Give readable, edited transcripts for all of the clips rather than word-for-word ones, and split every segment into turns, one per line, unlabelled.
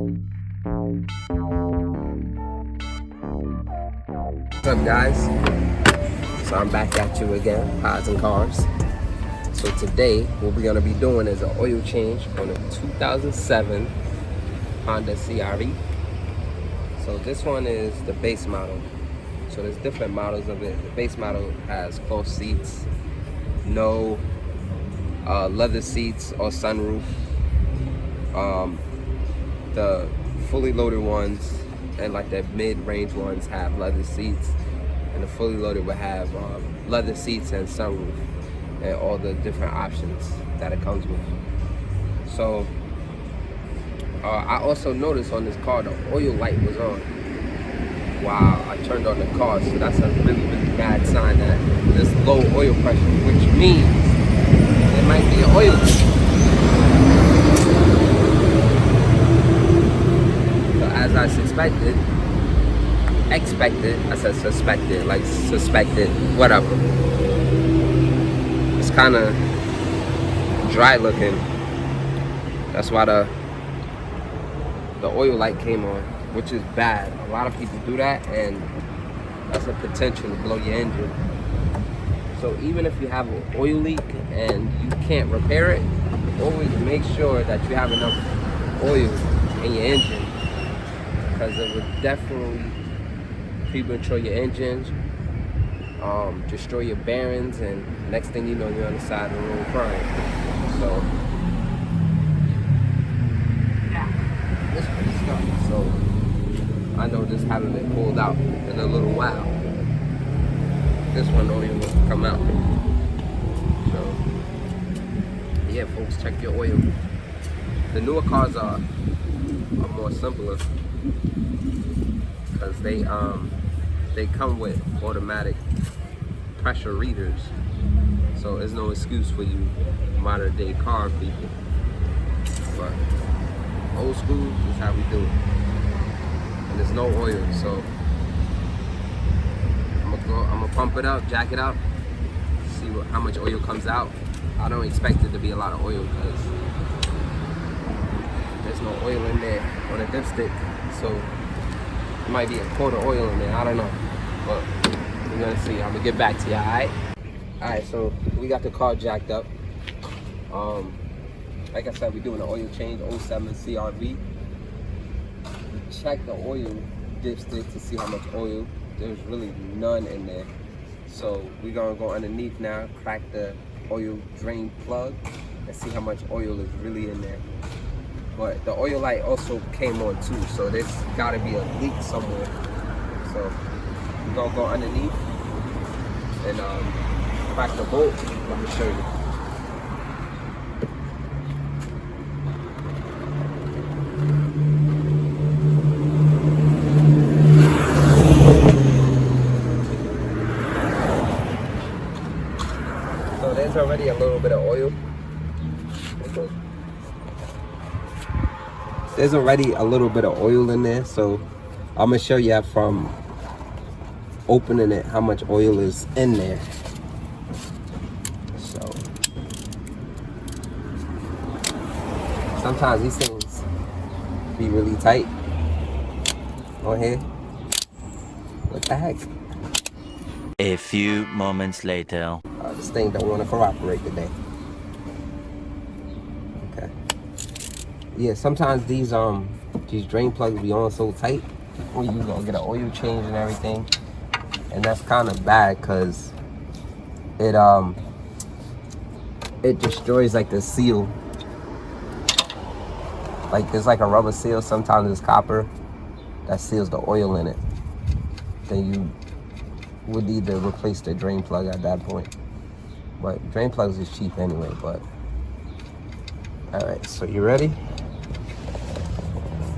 What's up, guys? So I'm back at you again, Pods and Cars. So today what we're gonna be doing is an oil change on a 2007 Honda CRV. So this one is the base model. So there's different models of it. The base model has cloth seats, no leather seats or sunroof. The fully loaded ones and like the mid-range ones have leather seats, and the fully loaded will have leather seats and sunroof and all the different options that it comes with. So I also noticed on this car the oil light was on while I turned on the car, so that's a really bad sign that there's low oil pressure, which means it might be an oil leak. So as I suspected, whatever. It's kind of dry looking. That's why the oil light came on, which is bad. A lot of people do that, and that's a potential to blow your engine. So even if you have an oil leak and you can't repair it, always make sure that you have enough oil in your engine, because it would definitely premature your engines, destroy your bearings, and next thing you know, you're on the side of the road crying. So this pretty stuck. So I know this haven't been pulled out in a little while. This one don't even come out. So yeah, folks, check your oil. The newer cars are more simpler because they come with automatic pressure readers. So there's no excuse for you modern day car people. But old school is how we do it. And there's no oil, so I'm gonna pump it up, jack it up, see how much oil comes out. I don't expect it to be a lot of oil because there's no oil in there on the dipstick. So it might be a quart of oil in there, I don't know. But we're gonna see. I'm gonna get back to you, alright? Alright, so we got the car jacked up. Like I said, we're doing an oil change, 07 CRV. We checked the oil dipstick to see how much oil. There's really none in there. So we're gonna go underneath now, crack the oil drain plug, and see how much oil is really in there. But the oil light also came on too, so there's gotta be a leak somewhere. So we're gonna go underneath and crack the bolt. Let me show you. So there's already a little bit of oil. There's already a little bit of oil in there, so I'm gonna show you from opening it how much oil is in there. So sometimes these things be really tight on here. What the heck?
A few moments later.
This thing don't want to cooperate today. Okay. Yeah, sometimes these drain plugs be on so tight when you gonna get an oil change and everything, and that's kind of bad because it destroys like the seal. Like there's like a rubber seal. Sometimes it's copper that seals the oil in it. Then you would need to replace the drain plug at that point. But drain plugs is cheap anyway. But all right, so you ready?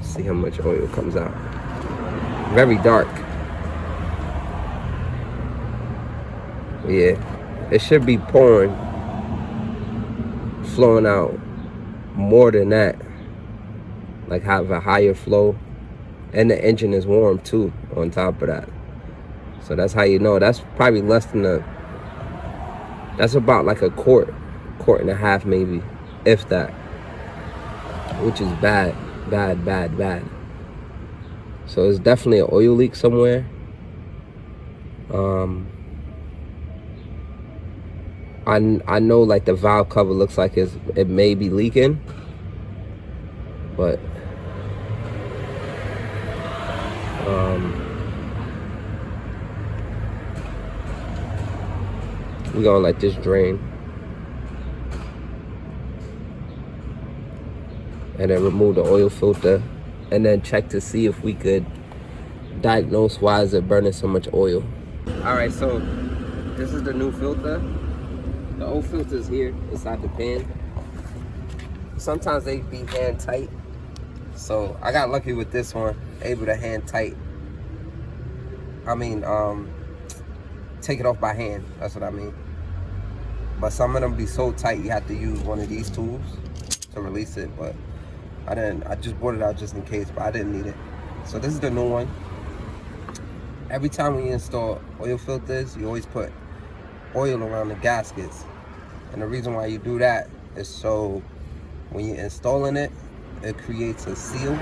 See how much oil comes out. Very dark. Yeah, it should be flowing out more than that. Like have a higher flow, and the engine is warm too on top of that. So that's how you know. That's probably less than that's about like a quart and a half maybe, if that, which is bad. Bad, bad, bad. So it's definitely an oil leak somewhere. I know like the valve cover looks like it may be leaking, but we're gonna let this drain and then remove the oil filter and then check to see if we could diagnose why is it burning so much oil. All right, so this is the new filter. The old filter is here inside the pan. Sometimes they be hand tight, so I got lucky with this one, able to hand tight. Take it off by hand. That's what I mean. But some of them be so tight you have to use one of these tools to release it. But I didn't. I just brought it out just in case, but I didn't need it. So this is the new one. Every time we install oil filters, you always put oil around the gaskets, and the reason why you do that is so when you're installing it, it creates a seal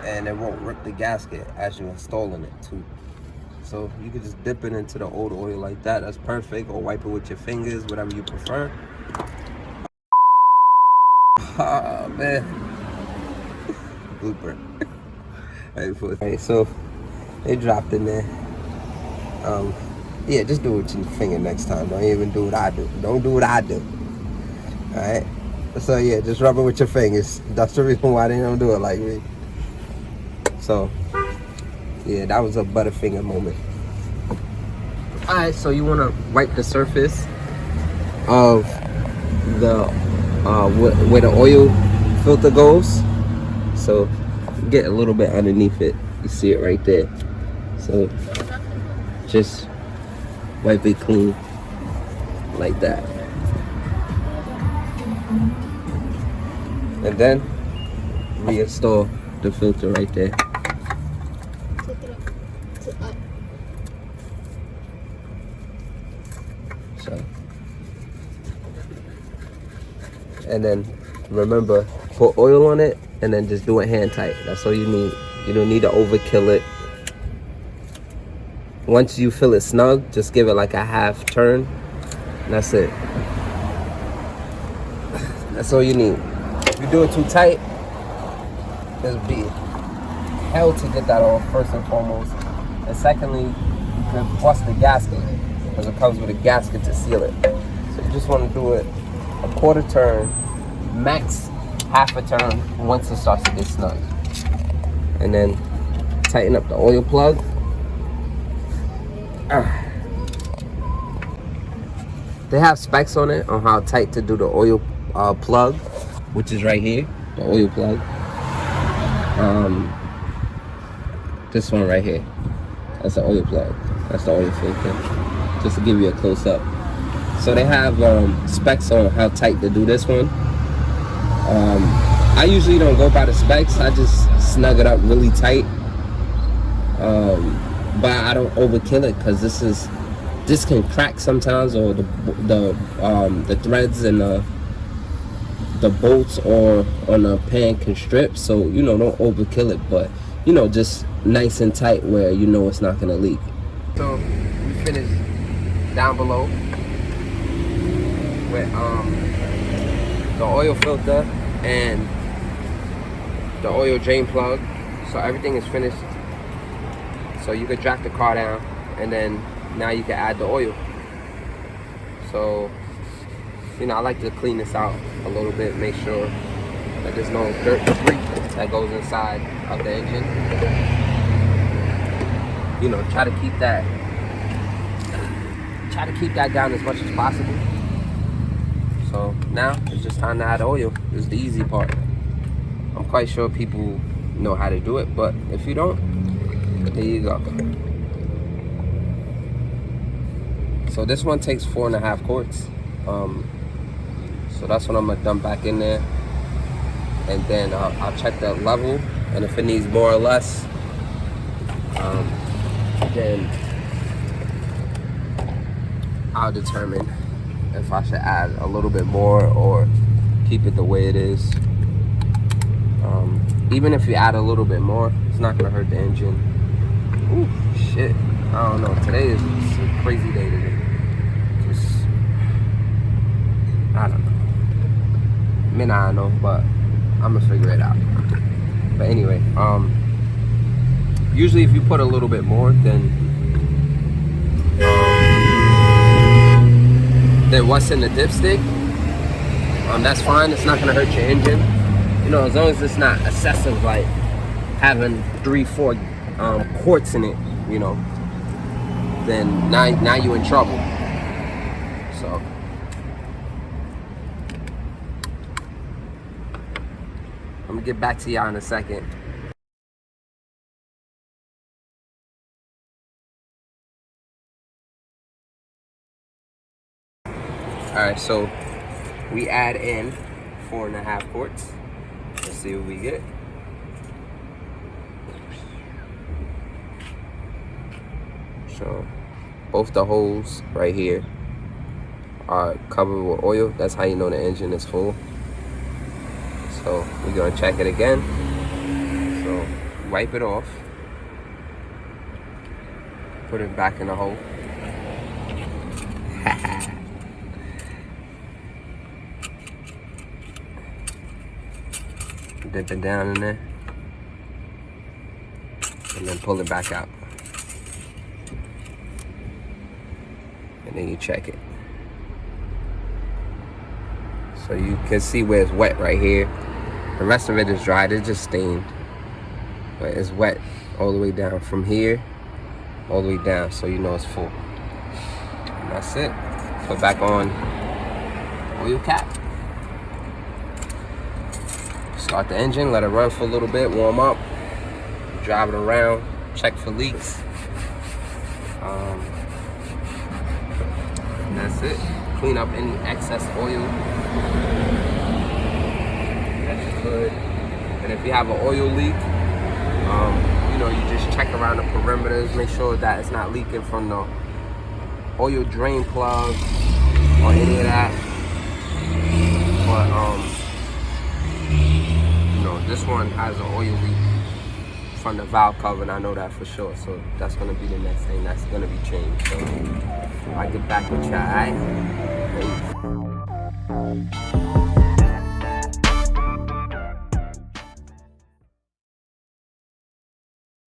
and it won't rip the gasket as you're installing it too. So you can just dip it into the old oil like that. That's perfect. Or wipe it with your fingers, whatever you prefer. Oh man, blooper. Alright, so they dropped in there. Yeah, just do it with your finger next time. Don't even do what I do. Don't do what I do. Alright? So yeah, just rub it with your fingers. That's the reason why they don't do it like me. So yeah, that was a Butterfinger moment. Alright, so you wanna wipe the surface of the where the oil filter goes. So get a little bit underneath it. You see it right there. So just wipe it clean like that. And then reinstall the filter right there. So, and then remember, put oil on it and then just do it hand tight. That's all you need. You don't need to overkill it. Once you feel it snug, just give it like a half turn. That's it. That's all you need. If you do it too tight, it'll be hell to get that off, first and foremost. And secondly, you can bust the gasket because it comes with a gasket to seal it. So you just want to do it a quarter turn, max half a turn once it starts to get snug. And then tighten up the oil plug. They have specs on it on how tight to do the oil plug, which is right here, the oil plug. This one right here, that's the oil plug. That's the oil filter. Just to give you a close up. So they have specs on how tight to do this one. I usually don't go by the specs. I just snug it up really tight. But I don't overkill it because this can crack sometimes, or the threads and the bolts or on the pan can strip. So don't overkill it, but just nice and tight where it's not gonna leak. So we finished down below with the oil filter and the oil drain plug. So everything is finished. So you could jack the car down, and then now you can add the oil. So I like to clean this out a little bit, make sure that there's no dirt debris that goes inside of the engine. Try to keep that down as much as possible. So now it's just time to add oil. This is the easy part. I'm quite sure people know how to do it, but if you don't, there you go. So this one takes 4.5 quarts. So that's what I'm gonna dump back in there, and then I'll check the level, and if it needs more or less, then I'll determine if I should add a little bit more or keep it the way it is. even if you add a little bit more, it's not gonna hurt the engine. Ooh, shit. I don't know. Today is just a crazy day today. Just, I don't know. I mean, I don't know, but I'm gonna figure it out. But anyway, usually if you put a little bit more than what's in the dipstick, that's fine. It's not gonna hurt your engine. You know, as long as it's not excessive, like having 3-4 quarts in it, you know, then now you're in trouble. So I'm gonna get back to y'all in a second. Alright, so we add in 4.5 quarts. Let's see what we get. So both the holes right here are covered with oil. That's how you know the engine is full. So we're gonna check it again. So wipe it off. Put it back in the hole. Dip it down in there. And then pull it back out. And then you check it. So you can see where it's wet right here. The rest of it is dry, it's just stained. But it's wet all the way down from here, all the way down, so you know it's full. And that's it. Put back on oil cap. Start the engine, let it run for a little bit, warm up. Drive it around, check for leaks. And that's it. Clean up any excess oil. That's good. And if you have an oil leak, you know, you just check around the perimeters, make sure that it's not leaking from the oil drain plug or any of that. But you know, this one has an oil leak from the valve cover, and I know that for sure. So that's gonna be the next thing that's gonna be changed. So I'll get back with you, alright?